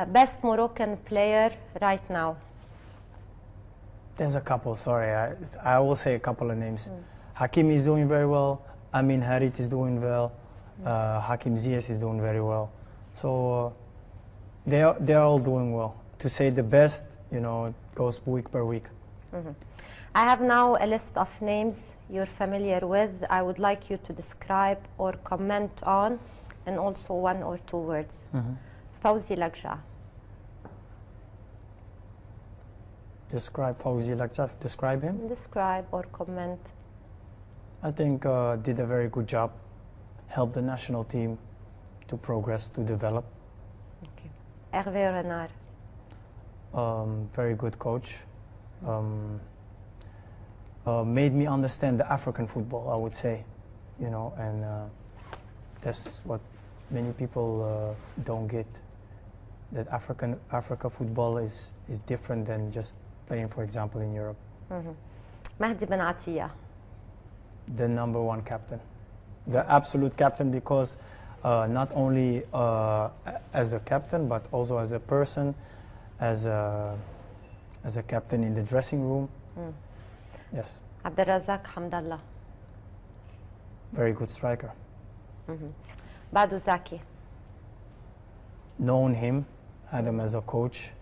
Best Moroccan player right now. There's a couple, sorry. I will say a couple of names. Hakimi is doing very well. Amin Harit is doing well. Hakim Ziyech is doing very well. So they're all doing well. To say the best, you know, it goes week per week. I have now a list of names you're familiar with. I would like you to describe or comment on, and also 1 or 2 words. Fawzi Lakja. Describe Fawzi Lakja. Describe him? Describe or comment. I think did a very good job. Helped the national team to progress, to develop. Okay. Hervé Renard. Very good coach. Made me understand the African football, I would say, you know, and that's what many people don't get. That Africa football is different than just playing, for example, in Europe. Mahdi Ben Atiyah. The #1 captain, the absolute captain, because not only as a captain, but also as a person, as a captain in the dressing room. Yes. Abdelrazak Hamdallah. Very good striker. Badou Zaki. Known him, had him as a coach.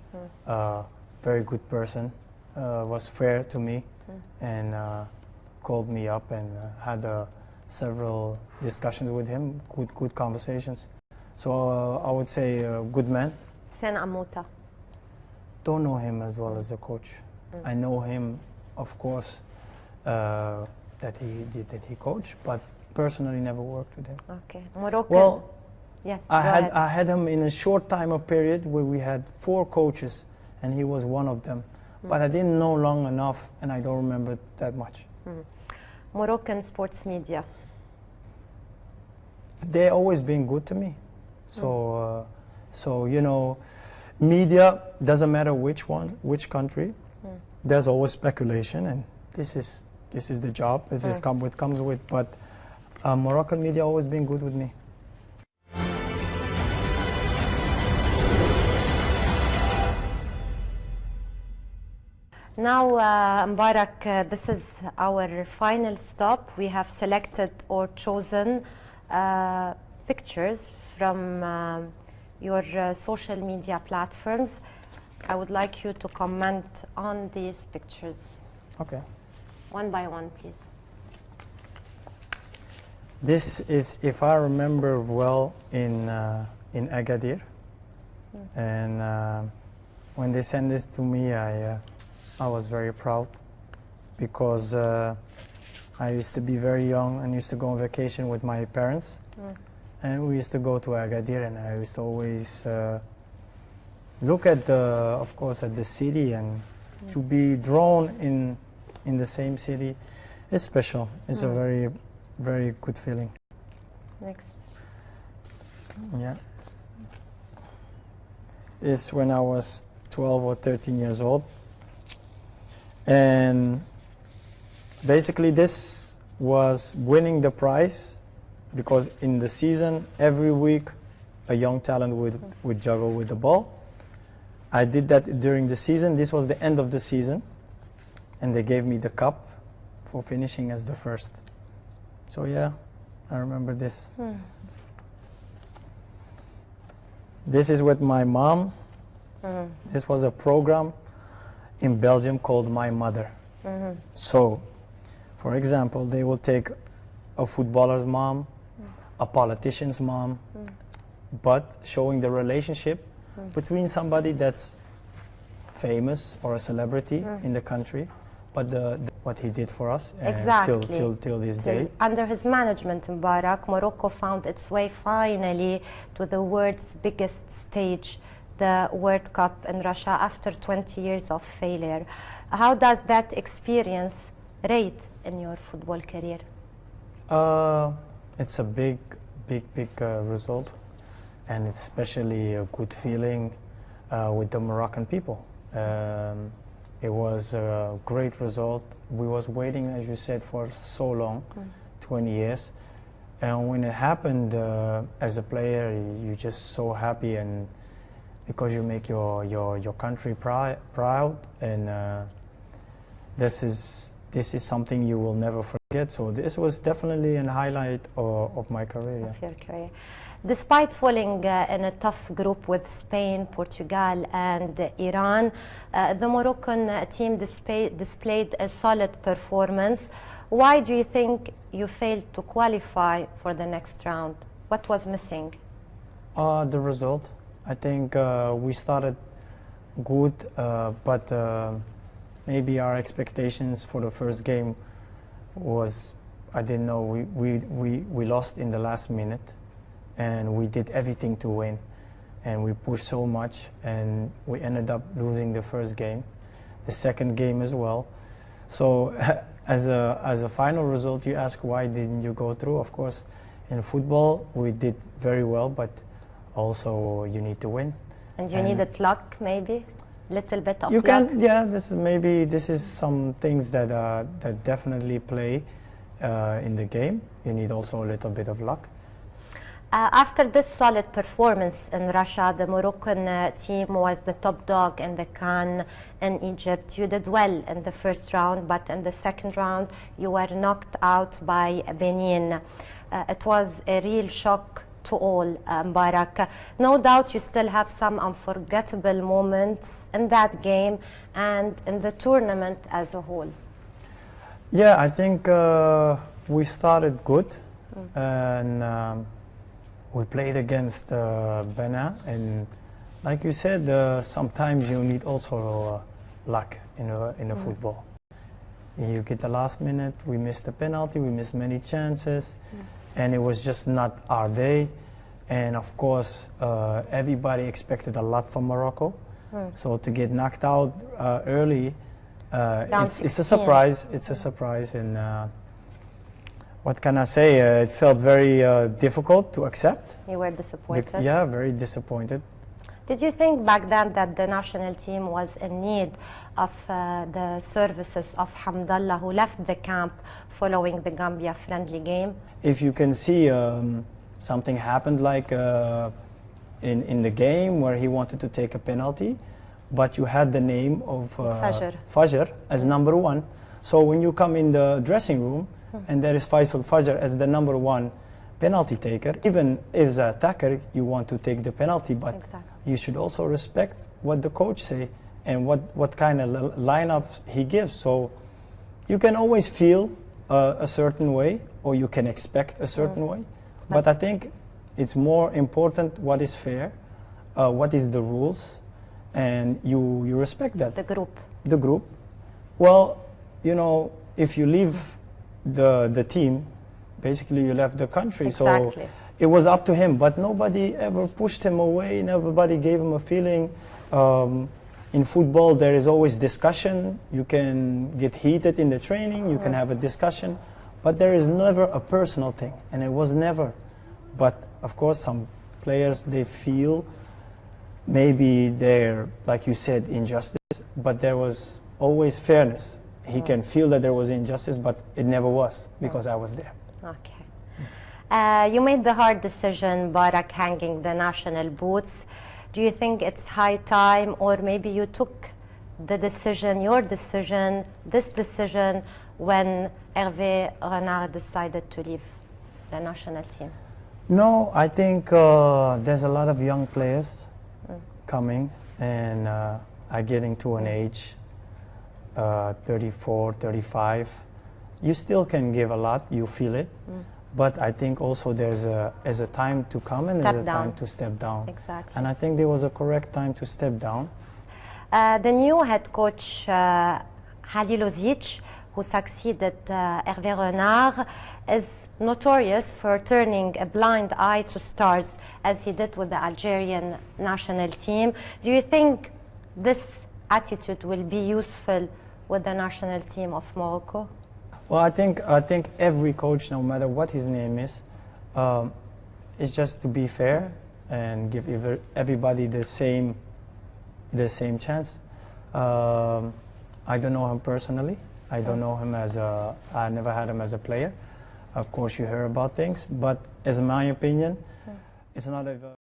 Very good person. Was fair to me, and called me up and had several discussions with him. Good conversations. So I would say a good man. Sen Amouta. Don't know him as well as a coach. I know him, of course, that he coached, but personally never worked with him. Okay. Moroccan. Well, yes. I had him in a short time of period where we had 4 coaches, and he was one of them. But I didn't know long enough, and I don't remember that much. Moroccan sports media. They always been good to me. So, so you know, media doesn't matter which one, which country. There's always speculation, and this is the job. This is what comes with. But Moroccan media always been good with me. Now, Mbarak, this is our final stop. We have selected or chosen pictures from your social media platforms. I would like you to comment on these pictures. Okay. One by one, please. This is, if I remember well, in Agadir. And when they sent this to me, I was very proud, because I used to be very young and used to go on vacation with my parents. And we used to go to Agadir, and I used to always look at of course, at the city, and to be drawn in the same city is special. It's a very, very good feeling. Next. Yeah. It's when I was 12 or 13 years old. And basically this was winning the prize, because in the season, every week, a young talent would juggle with the ball. I did that during the season. This was the end of the season, and they gave me the cup for finishing as the first. So yeah, I remember this. This is with my mom. This was a program in Belgium called My Mother. So, for example, they will take a footballer's mom, a politician's mom, but showing the relationship between somebody that's famous or a celebrity in the country, but what he did for us till this day. Under his management, Mbarak, Morocco found its way finally to the world's biggest stage, the World Cup in Russia, after 20 years of failure. How does that experience rate in your football career? It's a big result, and it's especially a good feeling with the Moroccan people. It was a great result. We was waiting, as you said, for so long, 20 years. And when it happened, as a player, you're just so happy, and because you make your country proud, and this is something you will never forget. So this was definitely a highlight of my career. Of your career. Despite falling in a tough group with Spain, Portugal and Iran, the Moroccan team displayed a solid performance. Why do you think you failed to qualify for the next round? What was missing? The result. I think we started good, but maybe our expectations for the first game was, I didn't know, we lost in the last minute, and we did everything to win, and we pushed so much, and we ended up losing the first game, the second game as well. So as a final result, you ask why didn't you go through? Of course, in football we did very well, but also you need to win. And you needed luck, maybe? Little bit of you luck? Can, yeah, this is some things that that definitely play in the game. You need also a little bit of luck. After this solid performance in Russia, the Moroccan team was the top dog in the CAN in Egypt. You did well in the first round, but in the second round you were knocked out by Benin. It was a real shock to all, Mbarak. No doubt you still have some unforgettable moments in that game and in the tournament as a whole. Yeah, I think we started good, and we played against Benin, and like you said, sometimes you need also luck in a football. You get the last minute, we missed a penalty, we missed many chances, and it was just not our day. And of course, everybody expected a lot from Morocco. So to get knocked out early, it's a surprise. It's a surprise, and what can I say? It felt very difficult to accept. You were disappointed? Yeah, very disappointed. Did you think back then that the national team was in need of the services of Hamdallah, who left the camp following the Gambia friendly game? If you can see something happened like in the game where he wanted to take a penalty, but you had the name of Fajr as number one. So when you come in the dressing room, and there is Faisal Fajr as the number one penalty taker, even as an attacker, you want to take the penalty, but you should also respect what the coach say and what kind of lineups he gives. So you can always feel a certain way, or you can expect a certain way, but I think it's more important what is fair, what is the rules, and you respect that. The group. The group. Well, you know, if you leave the team, basically you left the country. So it was up to him, but nobody ever pushed him away, nobody gave him a feeling. In football there is always discussion. You can get heated in the training, you can have a discussion, but there is never a personal thing, and it was never. But of course some players, they feel maybe they're, like you said, injustice, but there was always fairness. He can feel that there was injustice, but it never was, because I was there. Okay. You made the hard decision, Barak, hanging the national boots. Do you think it's high time, or maybe you took the decision, this decision, when Hervé Renard decided to leave the national team? No, I think there's a lot of young players coming, and are getting to an age, 34, 35, you still can give a lot, you feel it, but I think also there's a time to come and there's a time to step down. Exactly. And I think there was a correct time to step down. The new head coach, Halilovic, who succeeded Hervé Renard, is notorious for turning a blind eye to stars, as he did with the Algerian national team. Do you think this attitude will be useful with the national team of Morocco? Well, I think every coach, no matter what his name is just to be fair and give everybody the same chance. I don't know him personally. I don't know him I never had him as a player. Of course, you hear about things, but as my opinion, it's not a